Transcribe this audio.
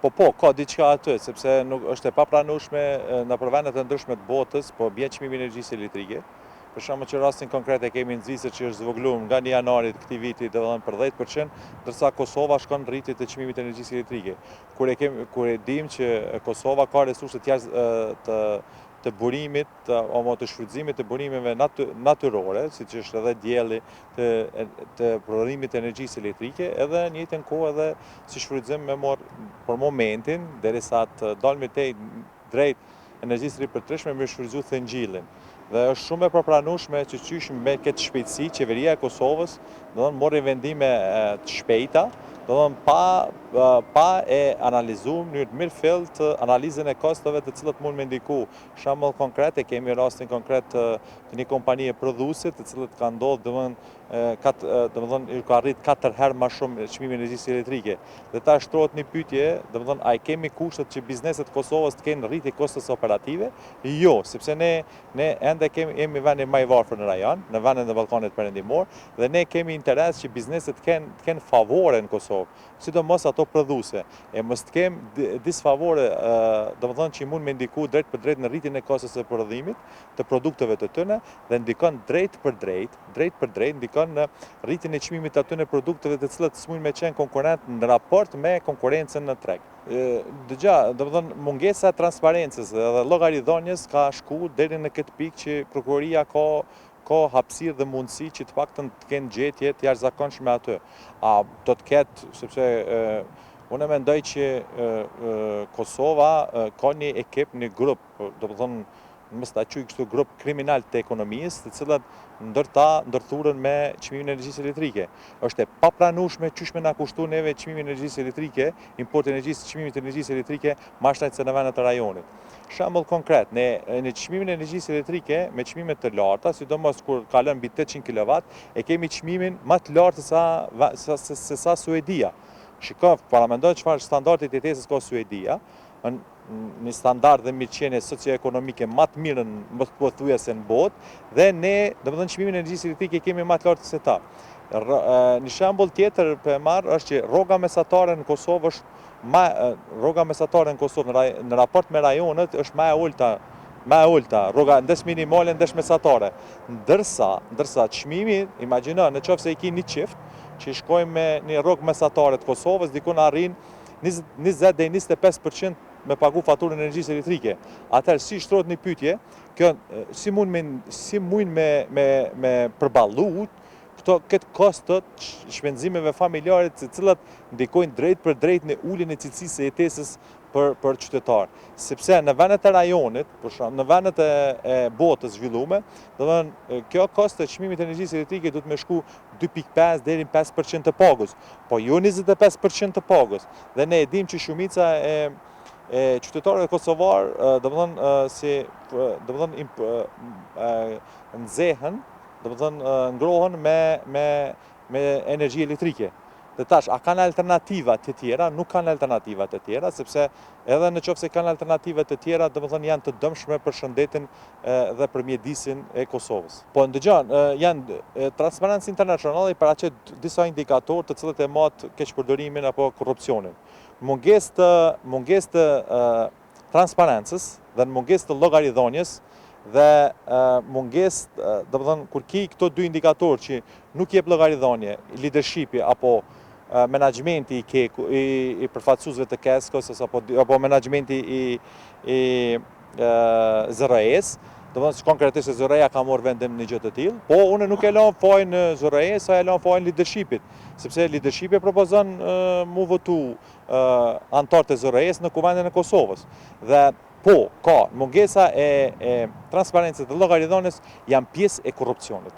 Ka diçka aty, sepse nuk është e papranueshme në për vendet e ndryshme të botës, po bie çmimi i energjisë elektrike. Për shkakun që rastin konkret e kemi në Zvicër që është zvogluar nga 1 janari të këtij viti domethënë për 10%, ndërsa Kosova shkon në rritje të çmimit të energjisë elektrike. Kur e dim që Kosova ka resurse të burimit, apo të shfrytëzimit të burimeve natyrore, siç është edhe dielli, të prodhimit të energjisë elektrike, edhe në njëjtën kohë edhe si shfrytëzim për momentin, derisa të dalë drejt energjisë ripërtërishme me shfrytëzu thëngjillin. Dhe është shumë e papranueshme që qysh me këtë shpejtësi qeveria e Kosovës mori vendime të shpejta, pa e analizuar në mënyrë të mirëfillt analizën e kostove të cilat mund me ndiku. Shembull konkret e kemi rastin konkret të një kompanie prodhuese të cilët ka ndodhur ka arrit 4 herë më shumë çmimi i energjisë elektrike. Dhe ta shtrohet një pyetje, a i kemi kushtet që bizneset e Kosovës të kenë rritje kostos operative? Jo, sepse ne ende jemi vendi më i varfër në rajon, në vendet e Ballkanit Perëndimor, dhe ne kemi interes që bizneset të kenë favore në Kosovë, sidomos ato prodhuese. E mos të kemë disfavore, që mund me ndiku drejt për drejt në rritjen e kostos së prodhimit të produkteve të tyre dhe ndikon drejt për drejt ndikon në rritjen e çmimit të atyre produkteve të cilat s'mund me qenë konkurrent në raport me konkurrencën në treg. Mungesa e transparencës dhe llogaridhënies ka shku deri në këtë pikë që prokuroria ka hapësirë dhe mundësi që të paktën të kenë gjetje të jashtëzakonshme aty. A do të ketë, sepse unë mendoj që Kosova ka një ekip, një grup, mos ta quaj kështu grup kriminal të ekonomisë, të cilat ndërthurën me çmimin e energjisë elektrike. Është e papranueshme qysh me na kushtu neve çmimin e energjisë elektrike, çmimit të energjisë elektrike mashtrat se në vendet e rajonit. Shembull konkret, në çmimin e energjisë elektrike me çmime të larta, sidomos kur kalon mbi 800 kW, e kemi çmimin më të lartë se sa Suedia. Shiko, paramendoj çfarë standardi të jetesës ka Suedia, një standard dhe mirëqenie socio-ekonomike më të mirë pothuajse në botë, dhe ne, çmimin e energjisë elektrike kemi më të lartë se ta. Një shembull tjetër për e marr është që rroga mesatare në Kosovë në raport me rajonet është më e ulta, rroga ndes minimale, ndes mesatare. Ndërsa çmimi, imagjino, nëse i ki një çift që shkojmë me një rrogë mesatare të Kosovës, dikun arrin 20 deri 25% me pagu faturën e energjisë elektrike. Atëherë si shtrohet një pyetje, si mund me përballu këtë kostot shpenzimeve familjare të cilat ndikojnë drejt për drejt në uljen e cilësisë së jetesës për qytetar. Sepse në vendet e rajonit, në vendet e botës zhvillume, kjo kosto e çmimit të energjisë elektrike duhet me shku 2.5 deri në 5% të pagës, po jo 25% të pagës. Dhe ne e dim që shumica e qytetarëve kosovar nxehen, ngrohen me energji elektrike. Dhe tash, a kanë alternativa të tjera? Nuk kanë alternativa të tjera, sepse edhe në qoftë se kanë alternativa të tjera, janë të dëmshme për shëndetin dhe për mjedisin e Kosovës. Po janë Transparency International i paraqet disa indikatorë të cilët e matë keqpërdorimin apo korrupsionin. Mungesë të transparencës dhe mungesë të llogaridhënies dhe mungesë, kur ki këto dy indikatorë që nuk jep llogaridhënie, leadershipi apo menaxhmenti i përfaqësuesve të KESKOS apo menaxhmenti i ZRE-s, konkretisht ZRE-ja ka marrë vendim në gjë të tillë, po unë nuk e lëm fajin ZRE-s, sa e lëm fajin leadershipit, sepse leadershipi propozon mu votu anëtarët e ZRE-s në Kuvendin e Kosovës. Dhe ka mungesa e transparencës dhe llogaridhënies janë pjesë e korrupsionit.